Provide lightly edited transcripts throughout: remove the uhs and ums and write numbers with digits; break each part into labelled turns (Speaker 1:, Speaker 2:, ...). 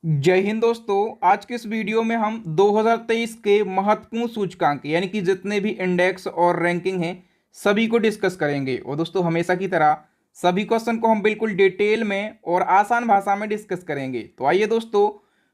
Speaker 1: जय हिंद दोस्तों। आज के इस वीडियो में हम 2023 के महत्वपूर्ण सूचकांक यानी कि जितने भी इंडेक्स और रैंकिंग हैं सभी को डिस्कस करेंगे। और दोस्तों हमेशा की तरह सभी क्वेश्चन को हम बिल्कुल डिटेल में और आसान भाषा में डिस्कस करेंगे। तो आइए दोस्तों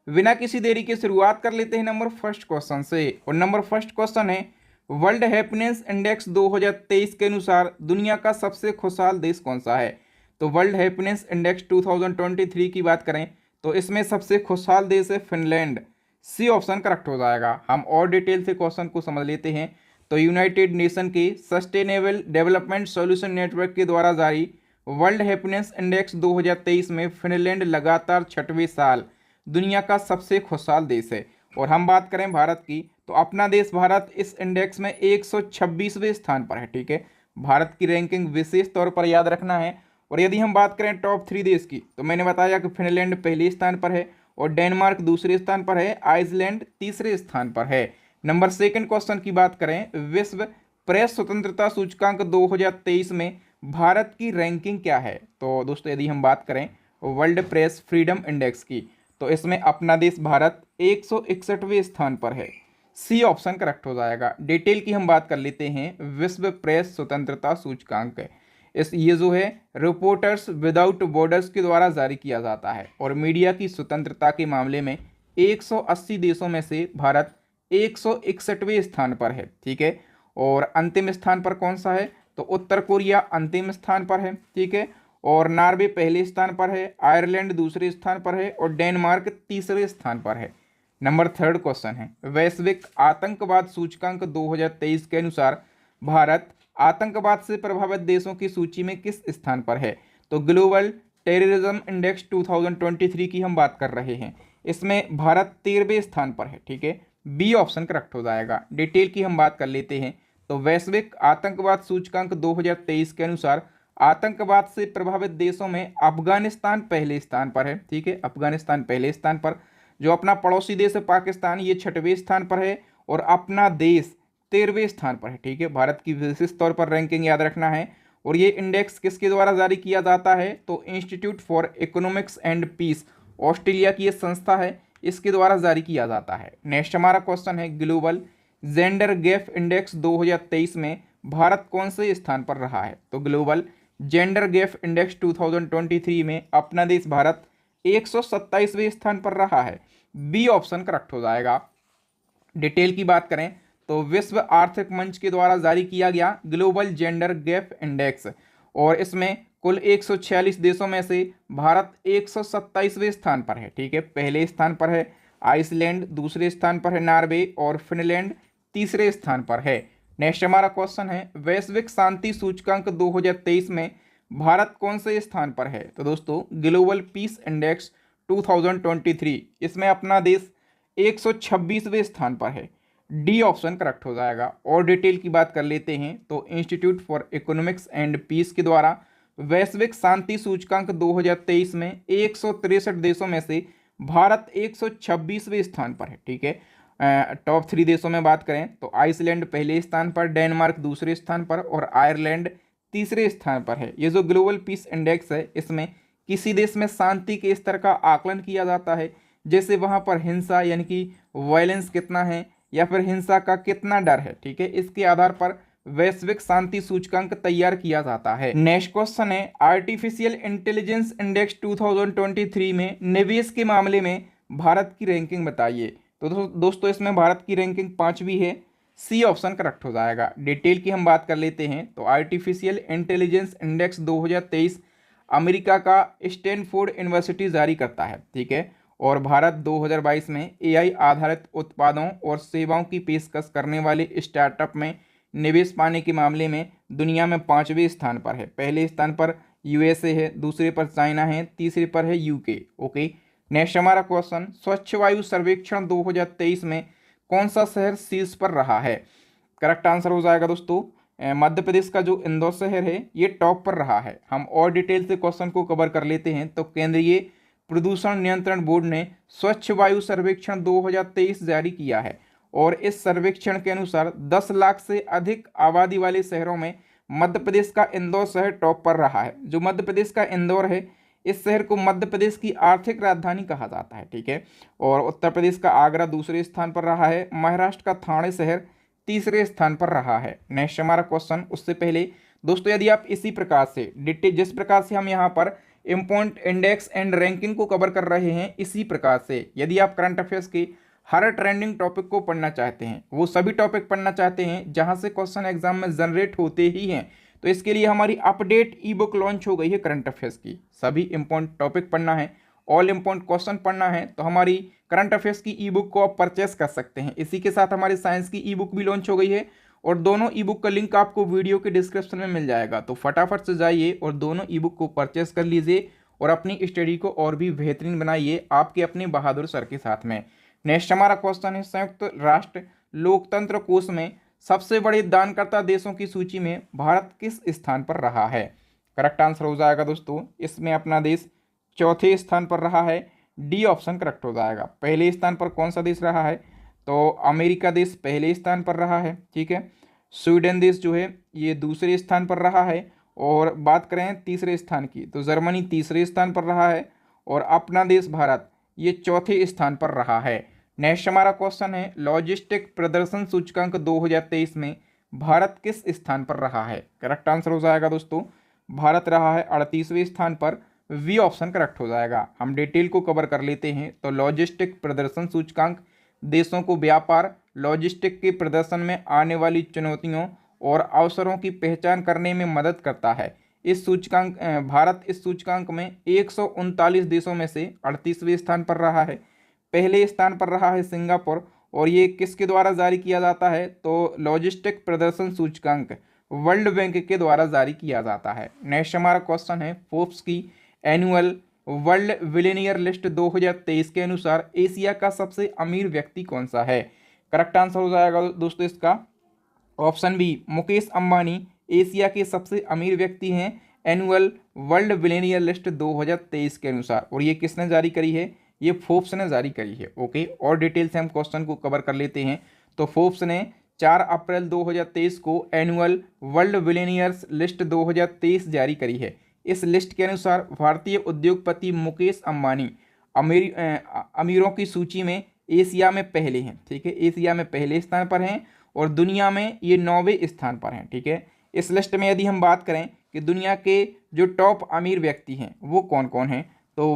Speaker 1: बिना किसी देरी के शुरुआत कर लेते हैं नंबर फर्स्ट क्वेश्चन से। और नंबर फर्स्ट क्वेश्चन है, वर्ल्ड हैप्पीनेस इंडेक्स 2023 के अनुसार दुनिया का सबसे खुशहाल देश कौन सा है। तो वर्ल्ड हैप्पीनेस इंडेक्स 2023 की बात करें तो इसमें सबसे खुशहाल देश है फिनलैंड। सी ऑप्शन करेक्ट हो जाएगा। हम और डिटेल से क्वेश्चन को समझ लेते हैं। तो यूनाइटेड नेशन के सस्टेनेबल डेवलपमेंट सॉल्यूशन नेटवर्क के द्वारा जारी वर्ल्ड हैप्पीनेस इंडेक्स 2023 में फिनलैंड लगातार 6वें साल दुनिया का सबसे खुशहाल देश है। और हम बात करें भारत की तो अपना देश भारत इस इंडेक्स में 126वें स्थान पर है। ठीक है, भारत की रैंकिंग विशेष तौर पर याद रखना है। और यदि हम बात करें टॉप 3 देश की तो मैंने बताया कि फिनलैंड पहले स्थान पर है और डेनमार्क दूसरे स्थान पर है, आइसलैंड तीसरे स्थान पर है। नंबर सेकंड क्वेश्चन की बात करें, विश्व प्रेस स्वतंत्रता सूचकांक 2023 में भारत की रैंकिंग क्या है। तो दोस्तों यदि हम बात करें वर्ल्ड प्रेस फ्रीडम इंडेक्स की तो इसमें अपना देश भारत 161वें स्थान पर है। सी ऑप्शन करेक्ट हो जाएगा। डिटेल की हम बात कर लेते हैं। विश्व प्रेस स्वतंत्रता सूचकांक ये जो है रिपोर्टर्स विदाउट बॉर्डर्स के द्वारा जारी किया जाता है और मीडिया की स्वतंत्रता के मामले में 180 देशों में से भारत 161वें स्थान पर है। ठीक है, और अंतिम स्थान पर कौन सा है तो उत्तर कोरिया अंतिम स्थान पर है। ठीक है, और नॉर्वे पहले स्थान पर है, आयरलैंड दूसरे स्थान पर है और डेनमार्क तीसरे स्थान पर है। नंबर थर्ड क्वेश्चन है, वैश्विक आतंकवाद सूचकांक 2023 के अनुसार भारत आतंकवाद से प्रभावित देशों की सूची में किस स्थान पर है। तो ग्लोबल टेररिज्म इंडेक्स 2023 की हम बात कर रहे हैं, इसमें भारत 13वें स्थान पर है। ठीक है, बी ऑप्शन करेक्ट हो जाएगा। डिटेल की हम बात कर लेते हैं। तो वैश्विक आतंकवाद सूचकांक 2023 के अनुसार आतंकवाद से प्रभावित देशों में अफगानिस्तान पहले स्थान पर है। ठीक है, अफगानिस्तान पहले स्थान पर। जो अपना पड़ोसी देश है पाकिस्तान, ये 6वें स्थान पर है और अपना देश 13वें स्थान पर है। ठीक है, भारत की विशेष तौर पर रैंकिंग याद रखना है। और ये इंडेक्स किसके द्वारा जारी किया जाता है तो Institute for Economics and Peace, Australia की ये संस्था है, इसके द्वारा जारी किया जाता है। नेक्स्ट हमारा क्वेश्चन है, ग्लोबल जेंडर गैप इंडेक्स 2023 में भारत कौन से स्थान पर रहा है। तो ग्लोबल जेंडर गैप इंडेक्स 2023 में अपना देश भारत 127वें स्थान पर रहा है। बी ऑप्शन करेक्ट हो जाएगा। डिटेल की बात करें तो विश्व आर्थिक मंच के द्वारा जारी किया गया ग्लोबल जेंडर गैप इंडेक्स और इसमें कुल 146 देशों में से भारत 127वें स्थान पर है। ठीक है, पहले स्थान पर है आइसलैंड, दूसरे स्थान पर है नॉर्वे और फिनलैंड तीसरे स्थान पर है। नेक्स्ट हमारा क्वेश्चन है, वैश्विक शांति सूचकांक 2023 में भारत कौन से स्थान पर है। तो दोस्तों ग्लोबल पीस इंडेक्स 2023 इसमें अपना देश 126वें स्थान पर है। डी ऑप्शन करेक्ट हो जाएगा। और डिटेल की बात कर लेते हैं तो Institute for Economics and Peace के द्वारा वैश्विक शांति सूचकांक 2023 में 163 देशों में से भारत 126वें स्थान पर है। ठीक है, टॉप 3 देशों में बात करें तो आइसलैंड पहले स्थान पर, डेनमार्क दूसरे स्थान पर और आयरलैंड तीसरे स्थान पर है। ये जो ग्लोबल पीस इंडेक्स है इसमें किसी देश में शांति के स्तर का आकलन किया जाता है, जैसे वहाँ पर हिंसा यानी कि वायलेंस कितना है या फिर हिंसा का कितना डर है। ठीक है, इसके आधार पर वैश्विक शांति सूचकांक तैयार किया जाता है। नेक्स्ट क्वेश्चन है, आर्टिफिशियल इंटेलिजेंस इंडेक्स 2023 में निवेश के मामले में भारत की रैंकिंग बताइए। तो दोस्तों इसमें भारत की रैंकिंग 5वीं है। सी ऑप्शन करेक्ट हो जाएगा। डिटेल की हम बात कर लेते हैं तो आर्टिफिशियल इंटेलिजेंस इंडेक्स 2023 अमेरिका का स्टैनफोर्ड यूनिवर्सिटी जारी करता है। ठीक है, और भारत 2022 में एआई आधारित उत्पादों और सेवाओं की पेशकश करने वाले स्टार्टअप में निवेश पाने के मामले में दुनिया में 5वें स्थान पर है। पहले स्थान पर यूएसए है, दूसरे पर चाइना है, तीसरे पर है यूके। ओके, नेक्स्ट हमारा क्वेश्चन, स्वच्छ वायु सर्वेक्षण 2023 में कौन सा शहर शीर्ष पर रहा है। करेक्ट आंसर हो जाएगा दोस्तों मध्य प्रदेश का जो इंदौर शहर है ये टॉप पर रहा है। हम और डिटेल से क्वेश्चन को कवर कर लेते हैं। तो केंद्रीय प्रदूषण नियंत्रण बोर्ड ने स्वच्छ वायु सर्वेक्षण 2023 जारी किया है और इस सर्वेक्षण के अनुसार 10 लाख से अधिक आबादी वाले शहरों में मध्य प्रदेश का इंदौर शहर टॉप पर रहा है। जो मध्य प्रदेश का इंदौर है इस शहर को मध्य प्रदेश की आर्थिक राजधानी कहा जाता है, ठीक है। और उत्तर प्रदेश का आगरा दूसरे स्थान पर रहा है। महाराष्ट्र का ठाणे शहर तीसरे स्थान पर रहा है। नेक्स्ट हमारा क्वेश्चन, उससे पहले दोस्तों यदि आप इसी प्रकार से डिटेल, जिस प्रकार से हम यहाँ पर इम्पोर्टेंट इंडेक्स एंड रैंकिंग को कवर कर रहे हैं, इसी प्रकार से यदि आप करंट अफेयर्स के हर ट्रेंडिंग टॉपिक को पढ़ना चाहते हैं, वो सभी टॉपिक पढ़ना चाहते हैं जहां से क्वेश्चन एग्जाम में जनरेट होते ही हैं, तो इसके लिए हमारी अपडेट ई बुक लॉन्च हो गई है करंट अफेयर्स की। सभी इंपॉर्टेंट टॉपिक पढ़ना है, ऑल इंपॉर्टेंट क्वेश्चन पढ़ना है, तो हमारी करंट अफेयर्स की ई बुक को आप परचेस कर सकते हैं। इसी के साथ हमारी साइंस की ई बुक भी लॉन्च हो गई है और दोनों ई बुक का लिंक आपको वीडियो के डिस्क्रिप्शन में मिल जाएगा। तो फटाफट से जाइए और दोनों ई बुक को परचेस कर लीजिए और अपनी स्टडी को और भी बेहतरीन बनाइए आपके अपने बहादुर सर के साथ में। नेक्स्ट हमारा क्वेश्चन है, संयुक्त राष्ट्र लोकतंत्र कोष में सबसे बड़े दानकर्ता देशों की सूची में भारत किस स्थान पर रहा है? करेक्ट आंसर हो जाएगा दोस्तों, इसमें अपना देश चौथे स्थान पर रहा है। डी ऑप्शन करेक्ट हो जाएगा। पहले स्थान पर कौन सा देश रहा है? तो अमेरिका देश पहले स्थान पर रहा है, ठीक है। स्वीडन देश जो है ये दूसरे स्थान पर रहा है। और बात करें तीसरे स्थान की, तो जर्मनी तीसरे स्थान पर रहा है और अपना देश भारत ये चौथे स्थान पर रहा है। नेक्स्ट हमारा क्वेश्चन है, लॉजिस्टिक प्रदर्शन सूचकांक 2023 में भारत किस स्थान पर रहा है? करेक्ट आंसर हो जाएगा दोस्तों, भारत रहा है 38वें स्थान पर। वी ऑप्शन करेक्ट हो जाएगा। हम डिटेल को कवर कर लेते हैं। तो लॉजिस्टिक प्रदर्शन सूचकांक देशों को व्यापार, लॉजिस्टिक के प्रदर्शन में आने वाली चुनौतियों और अवसरों की पहचान करने में मदद करता है। इस सूचकांक भारत इस सूचकांक में 139 देशों में से 38वें स्थान पर रहा है। पहले स्थान पर रहा है सिंगापुर और ये किसके द्वारा जारी किया जाता है? तो लॉजिस्टिक प्रदर्शन सूचकांक वर्ल्ड बैंक के द्वारा जारी किया जाता है। नेक्स्ट हमारा क्वेश्चन है, फोर्ब्स की एनुअल वर्ल्ड बिलियनियर लिस्ट 2023 के अनुसार एशिया का सबसे अमीर व्यक्ति कौन सा है? करेक्ट आंसर हो जाएगा दोस्तों इसका option B, Mukesh Ambani Asia के सबसे अमीर व्यक्ति हैं एनुअल वर्ल्ड बिलियनियर लिस्ट 2023 के अनुसार। और ये किसने जारी करी है? ये फोर्ब्स ने जारी करी है। ओके, और डिटेल से हम क्वेश्चन को कवर कर लेते हैं। तो फोर्ब्स ने 4 अप्रैल 2023 को एनुअल वर्ल्ड बिलियनियर्स लिस्ट 2023 जारी करी है। इस लिस्ट के अनुसार भारतीय उद्योगपति मुकेश अंबानी अमीरों की सूची में एशिया में पहले हैं, ठीक है। एशिया में पहले स्थान पर हैं और दुनिया में ये 9वें स्थान पर हैं, ठीक है। इस लिस्ट में यदि हम बात करें कि दुनिया के जो टॉप अमीर व्यक्ति हैं वो कौन कौन हैं, तो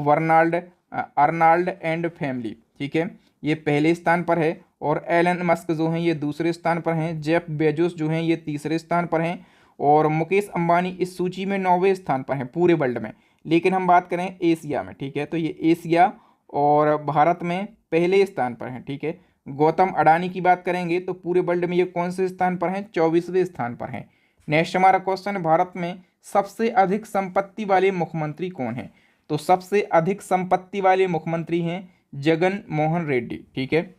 Speaker 1: अर्नाल्ड एंड फैमिली, ठीक है, ये पहले स्थान पर है। और एलन मस्क जो हैं ये दूसरे स्थान पर हैं। जेफ बेजोस जो हैं ये तीसरे स्थान पर हैं और मुकेश अंबानी इस सूची में 9वें स्थान पर हैं पूरे वर्ल्ड में। लेकिन हम बात करें एशिया में, ठीक है, तो ये एशिया और भारत में पहले स्थान पर हैं, ठीक है। गौतम अडानी की बात करेंगे तो पूरे वर्ल्ड में ये कौन से स्थान पर हैं? 24वें स्थान पर हैं। नेक्स्ट हमारा क्वेश्चन, भारत में सबसे अधिक संपत्ति वाले मुख्यमंत्री कौन हैं? तो सबसे अधिक संपत्ति वाले मुख्यमंत्री हैं जगन मोहन रेड्डी, ठीक है।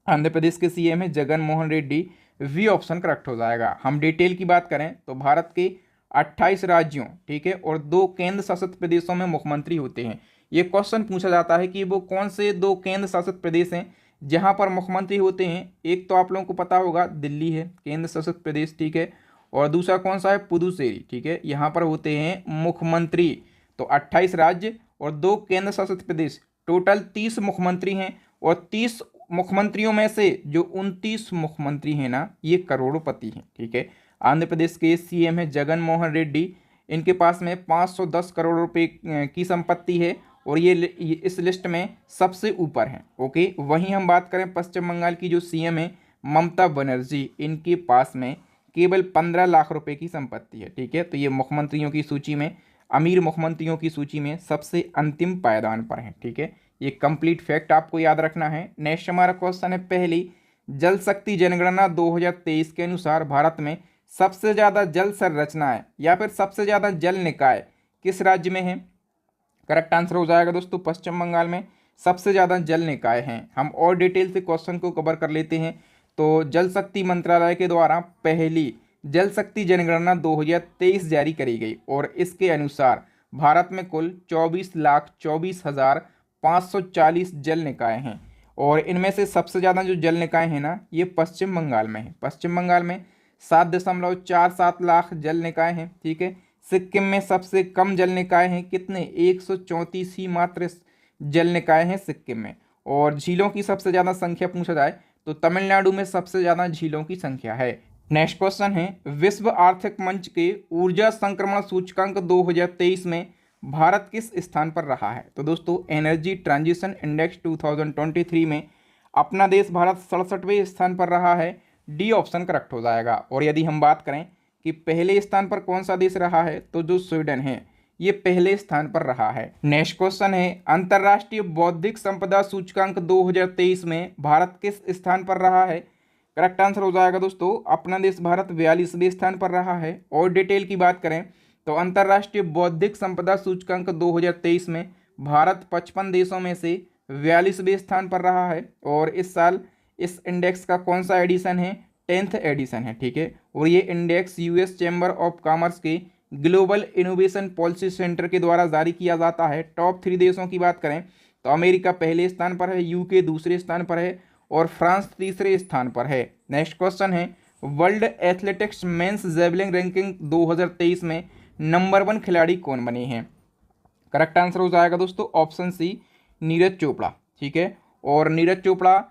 Speaker 1: आंध्र प्रदेश के सीएम है Jagan Mohan Reddy. B option correct हो जाएगा। हम डिटेल की बात करें तो भारत के 28 राज्यों, ठीक है, और 2 केंद्र शासित प्रदेशों में मुख्यमंत्री होते हैं। ये क्वेश्चन पूछा जाता है कि वो कौन से 2 केंद्र शासित प्रदेश हैं जहां पर मुख्यमंत्री होते हैं। एक तो आप लोगों को पता होगा दिल्ली है केंद्र शासित प्रदेश, ठीक है, और दूसरा कौन सा है? पुदुचेरी, ठीक है, यहाँ पर होते हैं मुख्यमंत्री। तो 28 राज्य और 2 केंद्र शासित प्रदेश, टोटल 30 मुख्यमंत्री हैं। और 30 मुख्यमंत्रियों में से जो 29 मुख्यमंत्री हैं ना, ये करोड़पति हैं, ठीक है। आंध्र प्रदेश के सीएम है जगन मोहन रेड्डी। इनके पास में 510 करोड़ रुपए की संपत्ति है और ये इस लिस्ट में सबसे ऊपर हैं। ओके, वहीं हम बात करें पश्चिम बंगाल की जो सीएम है ममता बनर्जी, इनके पास में केवल 15 लाख रुपए की संपत्ति है, ठीक है। तो ये मुख्यमंत्रियों की सूची में, अमीर मुख्यमंत्रियों की सूची में सबसे अंतिम पायदान पर हैं, ठीक है। ये कंप्लीट फैक्ट आपको याद रखना है। नेक्स्ट हमारा क्वेश्चन है, पहली जल शक्ति जनगणना 2023 के अनुसार भारत में सबसे ज़्यादा जल संरचनाएं या फिर सबसे ज़्यादा जल निकाय किस राज्य में है? करेक्ट आंसर हो जाएगा दोस्तों पश्चिम बंगाल में सबसे ज़्यादा जल निकाय हैं। हम और डिटेल से क्वेश्चन को कवर कर लेते हैं। तो जल शक्ति मंत्रालय के द्वारा पहली जल शक्ति जनगणना 2023 जारी करी गई और इसके अनुसार भारत में कुल 24,24,540 जल निकाय हैं और इनमें से सबसे ज़्यादा जो जल निकाय हैं ना, ये पश्चिम बंगाल में है। पश्चिम बंगाल में 7.47 लाख जल निकाय हैं, ठीक है। सिक्किम में सबसे कम जल निकाय हैं कितने, 134 ही मात्र जल निकाय हैं सिक्किम में। और झीलों की सबसे ज़्यादा संख्या पूछा जाए तो तमिलनाडु में सबसे ज़्यादा झीलों की संख्या है। नेक्स्ट क्वेश्चन है, विश्व आर्थिक मंच के ऊर्जा संक्रमण सूचकांक 2023 में भारत किस स्थान पर रहा है। तो दोस्तों एनर्जी ट्रांजिशन इंडेक्स 2023 में अपना देश भारत 67वें स्थान पर रहा है। डी ऑप्शन करेक्ट हो जाएगा। और यदि हम बात करें कि पहले स्थान पर कौन सा देश रहा है, तो जो स्वीडन है ये पहले स्थान पर रहा है। नेक्स्ट क्वेश्चन है, अंतर्राष्ट्रीय बौद्धिक संपदा सूचकांक 2023 में भारत किस स्थान पर रहा है। करेक्ट आंसर हो जाएगा दोस्तों, अपना देश भारत 42वें स्थान पर रहा है। और डिटेल की बात करें तो अंतर्राष्ट्रीय बौद्धिक संपदा सूचकांक 2023 में भारत 55 देशों में से 42वें स्थान पर रहा है। और इस साल इस इंडेक्स का कौन सा एडिशन है, 10th एडिशन है, ठीक है। और ये index US chamber of commerce के ग्लोबल इनोवेशन पॉलिसी सेंटर के द्वारा जारी किया जाता है। टॉप 3 देशों की बात करें तो अमेरिका पहले स्थान पर है, यूके दूसरे स्थान पर है और फ्रांस तीसरे स्थान पर है। नेक्स्ट क्वेश्चन है, world athletics men's javelin ranking 2023 में नंबर 1 खिलाड़ी कौन बने हैं। करेक्ट आंसर हो जाएगा दोस्तों ऑप्शन सी, नीरज चोपड़ा, ठीक है। और नीरज चोपड़ा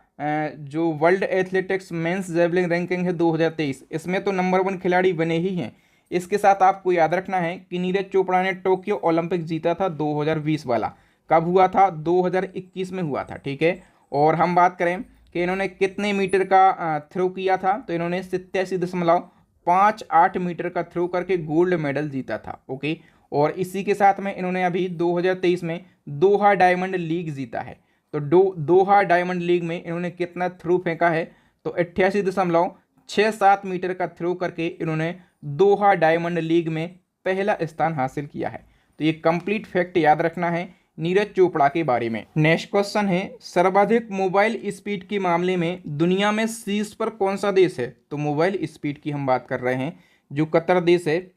Speaker 1: जो world athletics men's javelin ranking है 2023, इसमें तो नंबर 1 खिलाड़ी बने ही हैं। इसके साथ आपको याद रखना है कि नीरज चोपड़ा ने टोक्यो ओलंपिक जीता था 2020 वाला, कब हुआ था, 2021 में हुआ था, ठीक है। और हम बात करें कि इन्होंने कितने मीटर का थ्रो किया था, तो इन्होंने 87.58 मीटर का थ्रो करके गोल्ड मेडल जीता था, ओके। और इसी के साथ में इन्होंने अभी 2023 में दोहा डायमंड लीग जीता है। तो दोहा डायमंड लीग में इन्होंने कितना थ्रो फेंका है, तो 88.67 मीटर का थ्रो करके इन्होंने दोहा डायमंड लीग में पहला स्थान हासिल किया है। तो ये कंप्लीट फैक्ट याद रखना है नीरज चोपड़ा के बारे में। नेक्स्ट क्वेश्चन है, सर्वाधिक मोबाइल स्पीड के मामले में दुनिया में शीर्ष पर कौन सा देश है। तो मोबाइल स्पीड की हम बात कर रहे हैं, जो कतर देश है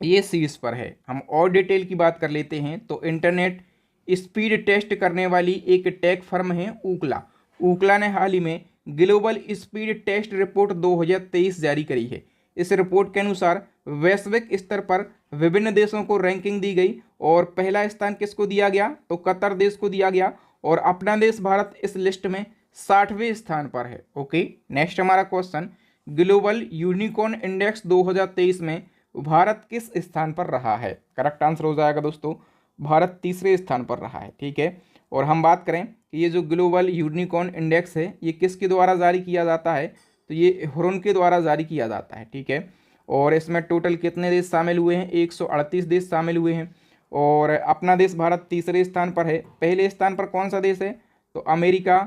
Speaker 1: ये शीर्ष पर है। हम और डिटेल की बात कर लेते हैं तो इंटरनेट स्पीड टेस्ट करने वाली एक टेक फर्म है ऊकला। ऊकला ने हाल ही में ग्लोबल स्पीड टेस्ट रिपोर्ट 2023 जारी करी है। इस रिपोर्ट के अनुसार वैश्विक स्तर पर विभिन्न देशों को रैंकिंग दी गई और पहला स्थान किसको दिया गया, तो कतर देश को दिया गया। और अपना देश भारत इस लिस्ट में 60वें स्थान पर है, ओके। नेक्स्ट हमारा क्वेश्चन, ग्लोबल यूनिकॉर्न इंडेक्स 2023 में भारत किस स्थान पर रहा है। करेक्ट आंसर हो जाएगा दोस्तों, भारत तीसरे स्थान पर रहा है, ठीक है। और हम बात करें कि ये जो ग्लोबल यूनिकॉर्न इंडेक्स है ये किसके द्वारा जारी किया जाता है, तो ये हुरुन के द्वारा जारी किया जाता है, ठीक है। और इसमें टोटल कितने देश शामिल हुए हैं, 138 देश शामिल हुए हैं। और अपना देश भारत तीसरे स्थान पर है। पहले स्थान पर कौन सा देश है, तो अमेरिका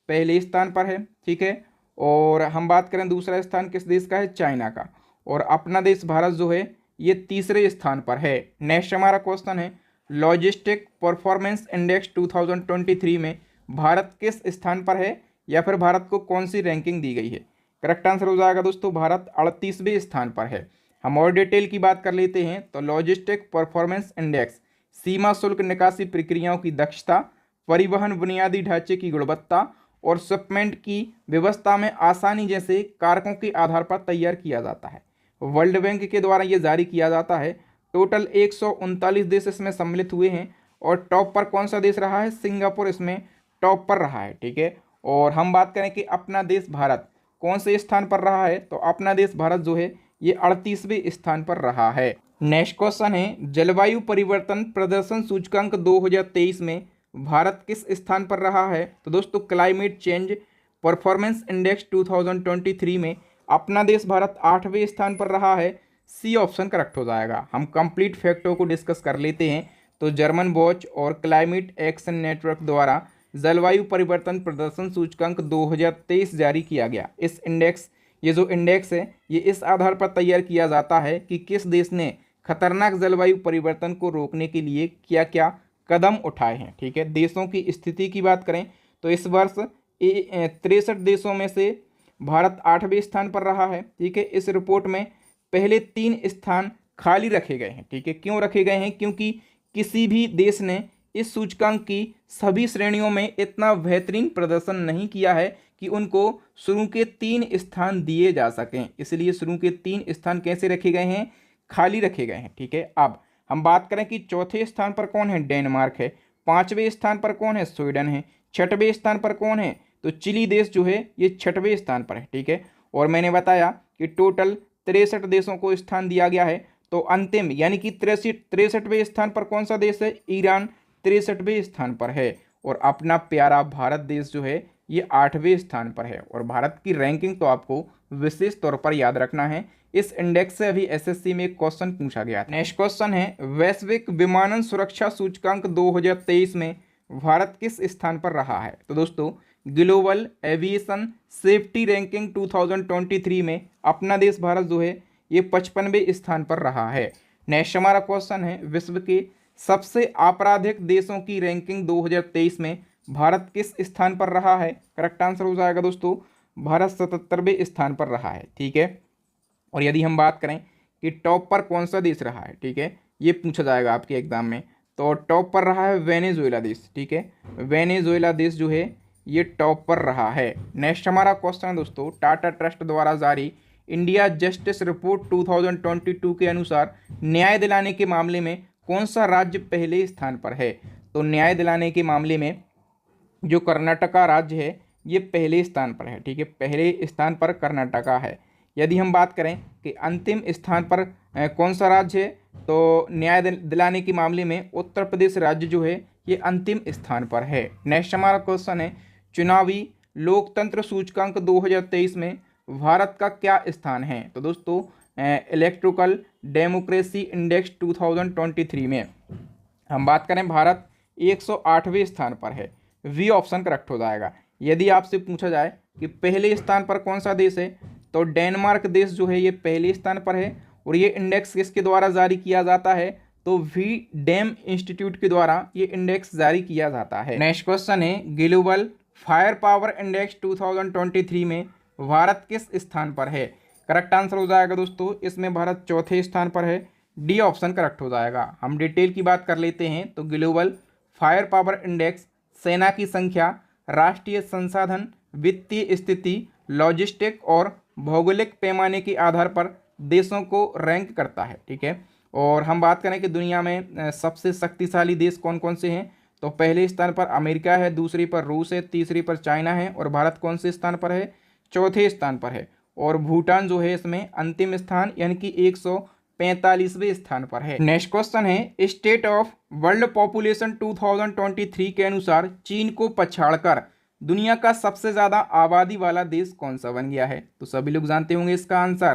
Speaker 1: पहले स्थान पर है, ठीक है। और हम बात करें दूसरा स्थान किस देश का है, चाइना का। और अपना देश भारत जो है ये तीसरे स्थान पर है। नेक्स्ट हमारा क्वेश्चन है, लॉजिस्टिक परफॉर्मेंस इंडेक्स 2023 में भारत किस स्थान पर है, या फिर भारत को कौन सी रैंकिंग दी गई है। करेक्ट आंसर हो जाएगा दोस्तों, भारत 38वें स्थान पर है। हम और डिटेल की बात कर लेते हैं तो लॉजिस्टिक परफॉर्मेंस इंडेक्स सीमा शुल्क निकासी प्रक्रियाओं की दक्षता, परिवहन बुनियादी ढांचे की गुणवत्ता और शिपमेंट की व्यवस्था में आसानी जैसे कारकों के आधार पर तैयार किया जाता है। वर्ल्ड बैंक के द्वारा ये जारी किया जाता है। टोटल 139 देश इसमें सम्मिलित हुए हैं और टॉप पर कौन सा देश रहा है, सिंगापुर इसमें टॉप पर रहा है, ठीक है। और हम बात करें कि अपना देश भारत कौन से स्थान पर रहा है, तो अपना देश भारत जो है ये 38वें स्थान पर रहा है। नेक्स्ट क्वेश्चन है, जलवायु परिवर्तन प्रदर्शन सूचकांक 2023 में भारत किस स्थान पर रहा है। तो दोस्तों क्लाइमेट चेंज परफॉर्मेंस इंडेक्स 2023 में अपना देश भारत 8वें स्थान पर रहा है। सी ऑप्शन करेक्ट हो जाएगा। हम कंप्लीट फैक्टों को डिस्कस कर लेते हैं तो जर्मन वॉच और क्लाइमेट एक्शन नेटवर्क द्वारा जलवायु परिवर्तन प्रदर्शन सूचकांक 2023 जारी किया गया। इस इंडेक्स ये जो इंडेक्स है ये इस आधार पर तैयार किया जाता है कि किस देश ने खतरनाक जलवायु परिवर्तन को रोकने के लिए क्या क्या कदम उठाए हैं, ठीक है। देशों की स्थिति की बात करें तो इस वर्ष 63 देशों में से भारत 8वें स्थान पर रहा है, ठीक है। इस रिपोर्ट में पहले 3 स्थान खाली रखे गए हैं, ठीक है। क्यों रखे गए हैं, क्योंकि किसी भी देश ने इस सूचकांक की सभी श्रेणियों में इतना बेहतरीन प्रदर्शन नहीं किया है कि उनको शुरू के 3 स्थान दिए जा सकें। इसलिए शुरू के 3 स्थान कैसे रखे गए हैं, खाली रखे गए हैं। ठीक है, अब हम बात करें कि चौथे स्थान पर कौन है, डेनमार्क है। पांचवें स्थान पर कौन है, स्वीडन है। छठवें स्थान पर कौन है, तो चिली देश जो है ये छठवें स्थान पर है। ठीक है, और मैंने बताया कि टोटल 63 देशों को स्थान दिया गया है। तो अंतिम यानी कि 63वें स्थान पर कौन सा देश है, ईरान 63वें स्थान पर है। और अपना प्यारा भारत देश जो है ये 8वें स्थान पर है। और भारत की रैंकिंग तो आपको विशेष तौर पर याद रखना है, इस इंडेक्स से अभी एसएससी में एक क्वेश्चन पूछा गया था। नेक्स्ट क्वेश्चन है, वैश्विक विमानन सुरक्षा सूचकांक 2023 में भारत किस स्थान पर रहा है। तो दोस्तों ग्लोबल एविएशन सेफ्टी रैंकिंग 2023 में अपना देश भारत जो है ये 55वें स्थान पर रहा है। नेक्स्ट हमारा क्वेश्चन है, विश्व के सबसे आपराधिक देशों की रैंकिंग 2023 में भारत किस स्थान पर रहा है। करेक्ट आंसर हो जाएगा दोस्तों भारत 77वें स्थान पर रहा है। ठीक है, और यदि हम बात करें कि टॉप पर कौन सा देश रहा है, ठीक है, ये पूछा जाएगा आपके एग्जाम में, तो टॉप पर रहा है वेनेजुएला देश। ठीक है, वेनेजुएला देश जो है ये टॉप पर रहा है। नेक्स्ट हमारा क्वेश्चन है दोस्तों, टाटा ट्रस्ट द्वारा जारी इंडिया जस्टिस रिपोर्ट 2022 के अनुसार न्याय दिलाने के मामले में कौन सा राज्य पहले स्थान पर है। तो न्याय दिलाने के मामले में जो कर्नाटका राज्य है ये पहले स्थान पर है। ठीक है, पहले स्थान पर कर्नाटका है। यदि हम बात करें कि अंतिम स्थान पर कौन सा राज्य है, तो न्याय दिलाने के मामले में उत्तर प्रदेश राज्य जो है ये अंतिम स्थान पर है। नेक्स्ट हमारा क्वेश्चन है, चुनावी लोकतंत्र सूचकांक 2023 में भारत का क्या स्थान है। तो दोस्तों इलेक्ट्रिकल डेमोक्रेसी इंडेक्स 2023 में हम बात करें भारत 108वें स्थान पर है। वी ऑप्शन करेक्ट हो जाएगा। यदि आपसे पूछा जाए कि पहले स्थान पर कौन सा देश है, तो डेनमार्क देश जो है ये पहले स्थान पर है। और ये इंडेक्स किसके द्वारा जारी किया जाता है, तो वी डैम इंस्टीट्यूट के द्वारा ये इंडेक्स जारी किया जाता है। नेक्स्ट क्वेश्चन है, ग्लोबल फायर पावर इंडेक्स 2023 में भारत किस स्थान पर है। करेक्ट आंसर हो जाएगा दोस्तों इसमें भारत चौथे स्थान पर है। डी ऑप्शन करेक्ट हो जाएगा। हम डिटेल की बात कर लेते हैं, तो ग्लोबल फायर पावर इंडेक्स सेना की संख्या, राष्ट्रीय संसाधन, वित्तीय स्थिति, लॉजिस्टिक और भौगोलिक पैमाने के आधार पर देशों को रैंक करता है। ठीक है, और हम बात करें कि दुनिया में सबसे शक्तिशाली देश कौन कौन से हैं, तो पहले स्थान पर अमेरिका है, दूसरी पर रूस है, तीसरी पर चाइना है, और भारत कौन से स्थान पर है, चौथे स्थान पर है। और भूटान जो है इसमें अंतिम स्थान यानी कि 145वें स्थान पर है। नेक्स्ट क्वेश्चन है, स्टेट ऑफ वर्ल्ड पॉपुलेशन 2023 के अनुसार चीन को पछाड़कर दुनिया का सबसे ज्यादा आबादी वाला देश कौन सा बन गया है। तो सभी लोग जानते होंगे इसका आंसर।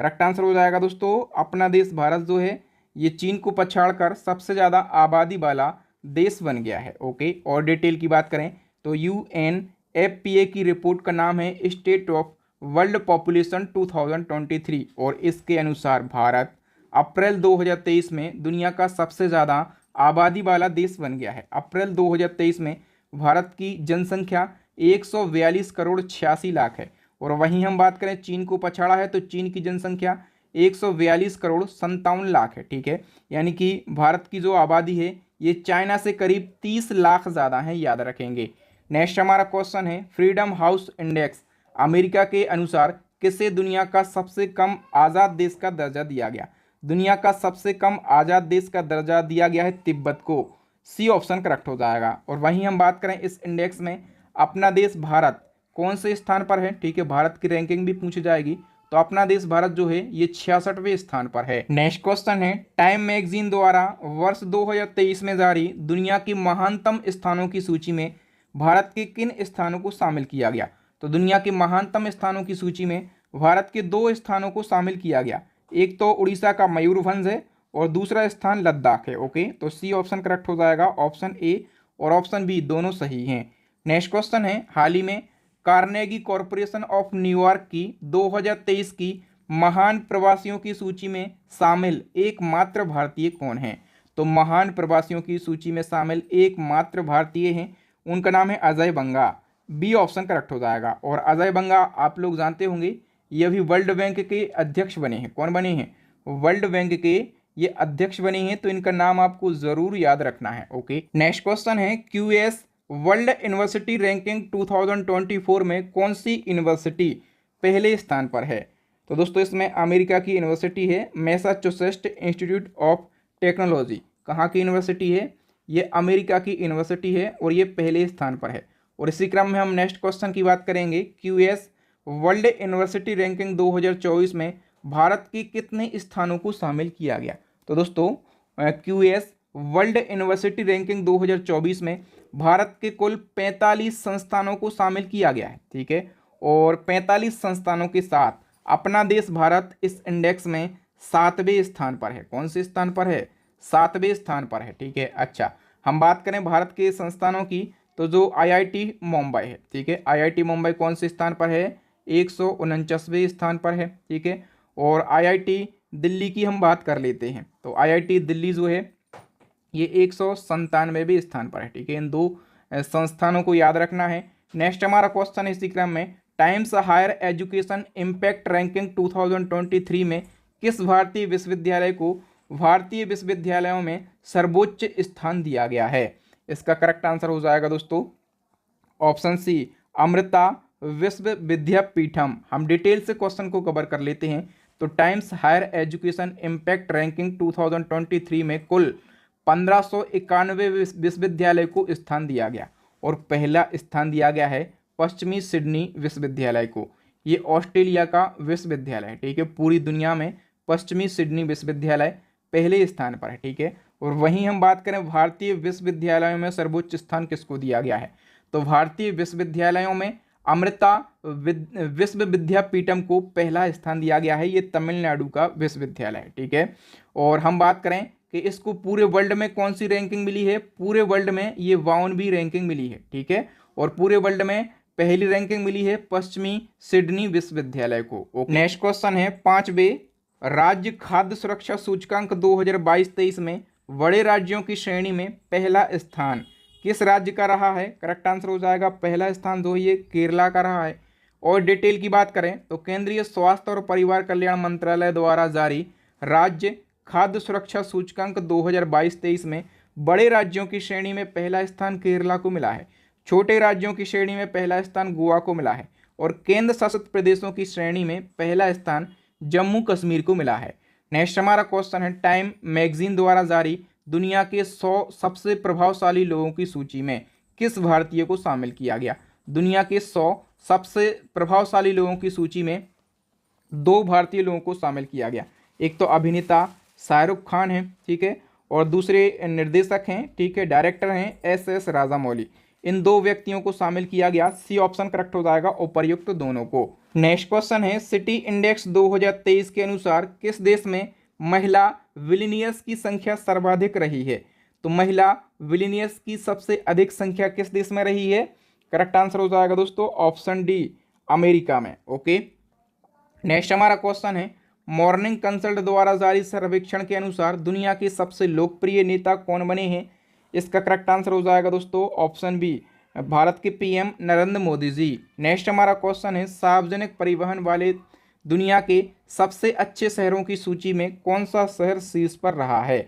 Speaker 1: करेक्ट आंसर हो जाएगा दोस्तों अपना देश भारत जो है ये चीन को पछाड़कर सबसे ज्यादा आबादी वाला देश बन गया है। ओके, और डिटेल की बात करें तो UNFPA की रिपोर्ट का नाम है स्टेट ऑफ वर्ल्ड पॉपुलेशन 2023 और इसके अनुसार भारत अप्रैल 2023 में दुनिया का सबसे ज़्यादा आबादी वाला देश बन गया है। अप्रैल 2023 में भारत की जनसंख्या 142 करोड़ 86 लाख है। और वहीं हम बात करें चीन को पछाड़ा है तो चीन की जनसंख्या 142 करोड़ 57 लाख है। ठीक है, यानी कि भारत की जो आबादी है ये चाइना से करीब 30 लाख ज़्यादा है, याद रखेंगे। नेक्स्ट हमारा क्वेश्चन है, फ्रीडम हाउस इंडेक्स अमेरिका के अनुसार किसे दुनिया का सबसे कम आज़ाद देश का दर्जा दिया गया। दुनिया का सबसे कम आज़ाद देश का दर्जा दिया गया है तिब्बत को। सी ऑप्शन करेक्ट हो जाएगा। और वहीं हम बात करें इस इंडेक्स में अपना देश भारत कौन से स्थान पर है। ठीक है, भारत की रैंकिंग भी पूछी जाएगी, तो अपना देश भारत जो है ये 66वें स्थान पर है। नेक्स्ट क्वेश्चन है, टाइम मैगजीन द्वारा वर्ष 2023 में जारी दुनिया की महानतम स्थानों की सूची में भारत के किन स्थानों को शामिल किया गया। तो दुनिया के महानतम स्थानों की सूची में भारत के 2 स्थानों को शामिल किया गया। एक तो उड़ीसा का मयूरभंज है और दूसरा स्थान लद्दाख है। ओके, तो सी ऑप्शन करेक्ट हो जाएगा। ऑप्शन ए और ऑप्शन बी दोनों सही हैं। नेक्स्ट क्वेश्चन है, हाल ही में कार्नेगी कॉरपोरेशन ऑफ न्यूयॉर्क की 2023 की महान प्रवासियों की सूची में शामिल एकमात्र भारतीय कौन है। तो महान प्रवासियों की सूची में शामिल एकमात्र भारतीय हैं, उनका नाम है अजय बंगा। बी ऑप्शन करेक्ट हो जाएगा। और अजय बंगा आप लोग जानते होंगे ये अभी वर्ल्ड बैंक के अध्यक्ष बने हैं। कौन बने हैं, वर्ल्ड बैंक के ये अध्यक्ष बने हैं, तो इनका नाम आपको जरूर याद रखना है। ओके, नेक्स्ट क्वेश्चन है, QS वर्ल्ड यूनिवर्सिटी रैंकिंग 2024 में कौन सी यूनिवर्सिटी पहले स्थान पर है। तो दोस्तों इसमें अमेरिका की यूनिवर्सिटी है मैसाचुसेट्स इंस्टीट्यूट ऑफ टेक्नोलॉजी। कहाँ की यूनिवर्सिटी है? ये अमेरिका की यूनिवर्सिटी है और ये पहले स्थान पर है। और इसी क्रम में हम नेक्स्ट क्वेश्चन की बात करेंगे। क्यूएस वर्ल्ड यूनिवर्सिटी रैंकिंग 2024 में भारत के कितने स्थानों को शामिल किया गया? तो दोस्तों क्यूएस वर्ल्ड यूनिवर्सिटी रैंकिंग 2024 में भारत के कुल 45 संस्थानों को शामिल किया गया है, ठीक है। और 45 संस्थानों के साथ अपना देश भारत इस इंडेक्स में 7वें स्थान पर है। कौन से स्थान पर है? 7वें स्थान पर है, ठीक है। अच्छा, हम बात करें भारत के संस्थानों की, तो जो आईआईटी मुंबई है, ठीक है, आईआईटी मुंबई कौन से स्थान पर है? 149वें स्थान पर है, ठीक है। और आईआईटी दिल्ली की हम बात कर लेते हैं, तो आईआईटी दिल्ली जो है ये 197वें स्थान पर है, ठीक है। इन दो संस्थानों को याद रखना है। नेक्स्ट हमारा क्वेश्चन है इसी क्रम में, Times Higher Education Impact Ranking 2023 में किस भारतीय विश्वविद्यालय को भारतीय विश्वविद्यालयों में सर्वोच्च स्थान दिया गया है? इसका करेक्ट आंसर हो जाएगा दोस्तों ऑप्शन सी, अमृता विश्व विद्यापीठम। हम डिटेल से क्वेश्चन को कवर कर लेते हैं। तो Times Higher Education Impact Ranking 2023 में कुल 1591 विश्वविद्यालय को स्थान दिया गया और पहला स्थान दिया गया है पश्चिमी सिडनी विश्वविद्यालय को। ये ऑस्ट्रेलिया का विश्वविद्यालय है, ठीक है। पूरी दुनिया में पश्चिमी सिडनी विश्वविद्यालय पहले स्थान पर है, ठीक है। और वहीं हम बात करें भारतीय विश्वविद्यालयों में सर्वोच्च स्थान किसको दिया गया है? तो भारतीय विश्वविद्यालयों में अमृता विश्व विद्यापीठम को पहला स्थान दिया गया है। ये तमिलनाडु का विश्वविद्यालय है, ठीक है। और हम बात करें कि इसको पूरे वर्ल्ड में कौन सी रैंकिंग मिली है? पूरे वर्ल्ड में ये 52वीं रैंकिंग मिली है, ठीक है। और पूरे वर्ल्ड में पहली रैंकिंग मिली है पश्चिमी सिडनी विश्वविद्यालय को। नेक्स्ट क्वेश्चन है 5वें, राज्य खाद्य सुरक्षा सूचकांक 2022-23 में बड़े राज्यों की श्रेणी में पहला स्थान किस राज्य का रहा है? करेक्ट आंसर हो जाएगा पहला स्थान जो ये केरला का रहा है। और डिटेल की बात करें तो केंद्रीय स्वास्थ्य और परिवार कल्याण मंत्रालय द्वारा जारी राज्य खाद्य सुरक्षा सूचकांक 2022-23 में बड़े राज्यों की श्रेणी में पहला स्थान केरला को मिला है। छोटे राज्यों की श्रेणी में पहला स्थान गोवा को मिला है और केंद्र शासित प्रदेशों की श्रेणी में पहला स्थान जम्मू कश्मीर को मिला है। नेक्स्ट हमारा क्वेश्चन है, टाइम मैगजीन द्वारा जारी दुनिया के 100 सबसे प्रभावशाली लोगों की सूची में किस भारतीय को शामिल किया गया? दुनिया के 100 सबसे प्रभावशाली लोगों की सूची में 2 भारतीय लोगों को शामिल किया गया। एक तो अभिनेता शाहरुख खान है, ठीक है, और दूसरे निर्देशक हैं, ठीक है, डायरेक्टर हैं एस राजामौली। इन 2 व्यक्तियों को शामिल किया गया। सी ऑप्शन करेक्ट हो जाएगा उपर्युक्त दोनों को। नेक्स्ट क्वेश्चन है, सिटी इंडेक्स 2023 के अनुसार किस देश में महिला विलिनियर्स की संख्या सर्वाधिक रही है? तो महिला विलिनियर्स की सबसे अधिक संख्या किस देश में रही है? करेक्ट आंसर हो जाएगा दोस्तों ऑप्शन डी, अमेरिका में। ओके, नेक्स्ट हमारा क्वेश्चन है, मॉर्निंग कंसल्ट द्वारा जारी सर्वेक्षण के अनुसार दुनिया के सबसे लोकप्रिय नेता कौन बने हैं? इसका करेक्ट आंसर हो जाएगा दोस्तों ऑप्शन बी, भारत के पीएम नरेंद्र मोदी जी। नेक्स्ट हमारा क्वेश्चन है, सार्वजनिक परिवहन वाले दुनिया के सबसे अच्छे शहरों की सूची में कौन सा शहर शीर्ष पर रहा है?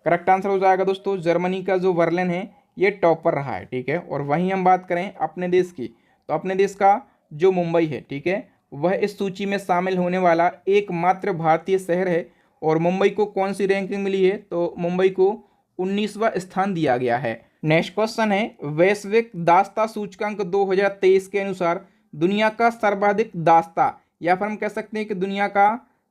Speaker 1: करेक्ट आंसर हो जाएगा दोस्तों जर्मनी का जो बर्लिन है ये टॉप पर रहा है, ठीक है। और वहीं हम बात करें अपने देश की, तो अपने देश का जो मुंबई है, ठीक है, वह इस सूची में शामिल होने वाला एकमात्र भारतीय शहर है। और मुंबई को कौन सी रैंकिंग मिली है? तो मुंबई को 19वां स्थान दिया गया है। नेक्स्ट क्वेश्चन है, वैश्विक दासता सूचकांक 2023 के अनुसार दुनिया का सर्वाधिक दासता या फिर हम कह सकते हैं कि दुनिया का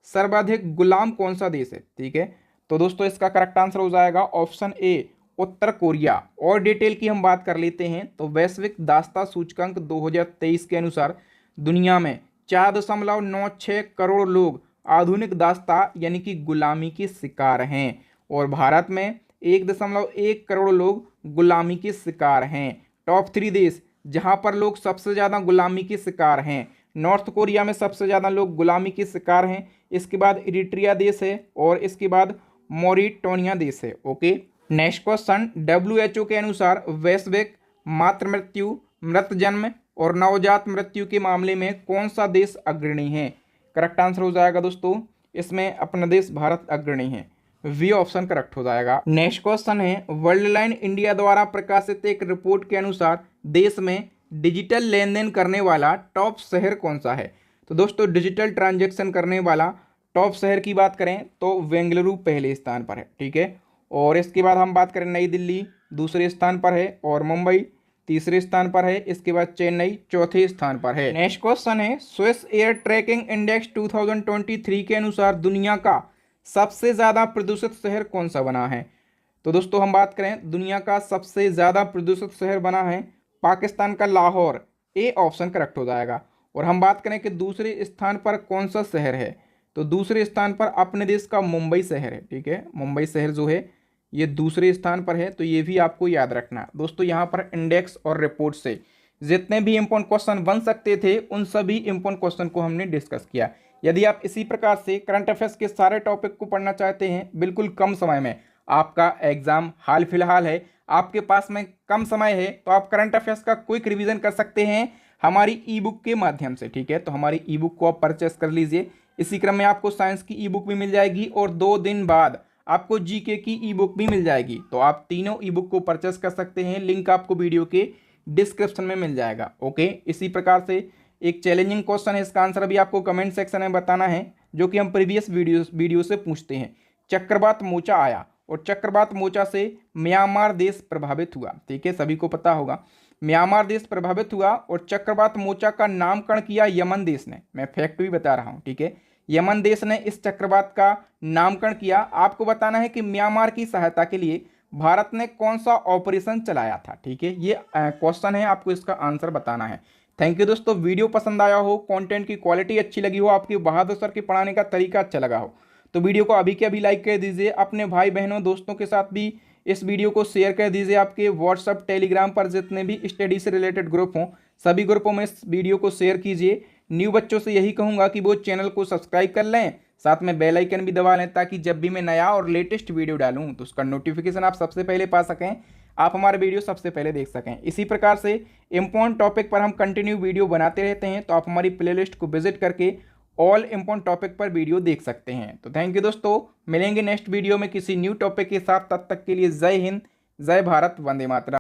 Speaker 1: सर्वाधिक गुलाम कौन सा देश है? ठीक है, तो दोस्तों इसका करेक्ट आंसर हो जाएगा ऑप्शन ए, उत्तर कोरिया। और डिटेल की हम बात कर लेते हैं तो वैश्विक दासता सूचकांक 2023 के अनुसार दुनिया में 4.96 करोड़ लोग आधुनिक दासता यानी कि गुलामी के शिकार हैं और भारत में 1.1 करोड़ लोग गुलामी के शिकार हैं। टॉप 3 देश जहां पर लोग सबसे ज़्यादा गुलामी के शिकार हैं, नॉर्थ कोरिया में सबसे ज़्यादा लोग गुलामी के शिकार हैं, इसके बाद इरिट्रिया देश है और इसके बाद मॉरिटानिया देश है। ओके, नेक्स्ट क्वेश्चन, WHO के अनुसार वैश्विक मातृ मृत्यु, मृत जन्म और नवजात मृत्यु के मामले में कौन सा देश अग्रणी है? करेक्ट आंसर हो जाएगा दोस्तों इसमें अपना देश भारत अग्रणी है, वी ऑप्शन करेक्ट हो जाएगा। नेक्स्ट क्वेश्चन है, वर्ल्ड लाइन इंडिया द्वारा प्रकाशित एक रिपोर्ट के अनुसार देश में डिजिटल लेन देन करने वाला टॉप शहर कौन सा है? तो दोस्तों डिजिटल ट्रांजैक्शन करने वाला टॉप शहर की बात करें तो बेंगलुरु पहले स्थान पर है, ठीक है। और इसके बाद हम बात करें नई दिल्ली दूसरे स्थान पर है, और मुंबई तीसरे स्थान पर है। इसके बाद चेन्नई चौथे स्थान पर है। नेक्स्ट क्वेश्चन है, स्विस एयर ट्रैकिंग इंडेक्स 2023 के अनुसार दुनिया का सबसे ज़्यादा प्रदूषित शहर कौन सा बना है? तो दोस्तों हम बात करें दुनिया का सबसे ज़्यादा प्रदूषित शहर बना है पाकिस्तान का लाहौर, ए ऑप्शन करेक्ट हो जाएगा। और हम बात करें कि दूसरे स्थान पर कौन सा शहर है, तो दूसरे स्थान पर अपने देश का मुंबई शहर है, ठीक है। मुंबई शहर जो है ये दूसरे स्थान पर है, तो ये भी आपको याद रखना। दोस्तों यहाँ पर इंडेक्स और रिपोर्ट से जितने भी इंपॉर्टेंट क्वेश्चन बन सकते थे उन सभी इंपॉर्टेंट क्वेश्चन को हमने डिस्कस किया। यदि आप इसी प्रकार से करंट अफेयर्स के सारे टॉपिक को पढ़ना चाहते हैं बिल्कुल कम समय में, आपका एग्जाम हाल फिलहाल है, आपके पास में कम समय है, तो आप करंट अफेयर्स का क्विक रिवीजन कर सकते हैं हमारी ई बुक के माध्यम से, ठीक है। तो हमारी ई बुक को आप परचेस कर लीजिए। इसी क्रम में आपको साइंस की ई बुक भी मिल जाएगी और 2 दिन बाद आपको जीके की ई बुक भी मिल जाएगी। तो आप तीनों ई बुक को परचेस कर सकते हैं, लिंक आपको वीडियो के डिस्क्रिप्शन में मिल जाएगा, ओके। इसी प्रकार से एक चैलेंजिंग क्वेश्चन है, इसका आंसर भी आपको कमेंट सेक्शन में बताना है, जो कि हम प्रीवियस वीडियो से पूछते हैं। चक्रवात मोचा आया और चक्रवात मोचा से म्यांमार देश प्रभावित हुआ, ठीक है, सभी को पता होगा म्यांमार देश प्रभावित हुआ। और चक्रवात मोचा का नामकरण किया यमन देश ने, मैं फैक्ट भी बता रहा हूँ, ठीक है। यमन देश ने इस चक्रवात का नामकरण किया। आपको बताना है कि म्यांमार की सहायता के लिए भारत ने कौन सा ऑपरेशन चलाया था, ठीक है। ये क्वेश्चन है, आपको इसका आंसर बताना है। थैंक यू दोस्तों, वीडियो पसंद आया हो, कंटेंट की क्वालिटी अच्छी लगी हो, आपकी बहादुर सर के पढ़ाने का तरीका अच्छा लगा हो, तो वीडियो को अभी के अभी लाइक कर दीजिए। अपने भाई बहनों दोस्तों के साथ भी इस वीडियो को शेयर कर दीजिए। आपके व्हाट्सअप टेलीग्राम पर जितने भी स्टडी से रिलेटेड ग्रुप हों सभी ग्रुपों में इस वीडियो को शेयर कीजिए। न्यू बच्चों से यही कहूँगा कि वो चैनल को सब्सक्राइब कर लें, साथ में बेल आइकन भी दबा लें, ताकि जब भी मैं नया और लेटेस्ट वीडियो डालूं तो उसका नोटिफिकेशन आप सबसे पहले पा सकें, आप हमारे वीडियो सबसे पहले देख सकें। इसी प्रकार से इम्पोर्टेंट टॉपिक पर हम कंटिन्यू वीडियो बनाते रहते हैं, तो आप हमारी प्लेलिस्ट को विजिट करके ऑल इम्पोर्टेंट टॉपिक पर वीडियो देख सकते हैं। तो थैंक यू दोस्तों, मिलेंगे नेक्स्ट वीडियो में किसी न्यू टॉपिक के साथ। तब तक के लिए जय हिंद, जय भारत, वंदे मातरम।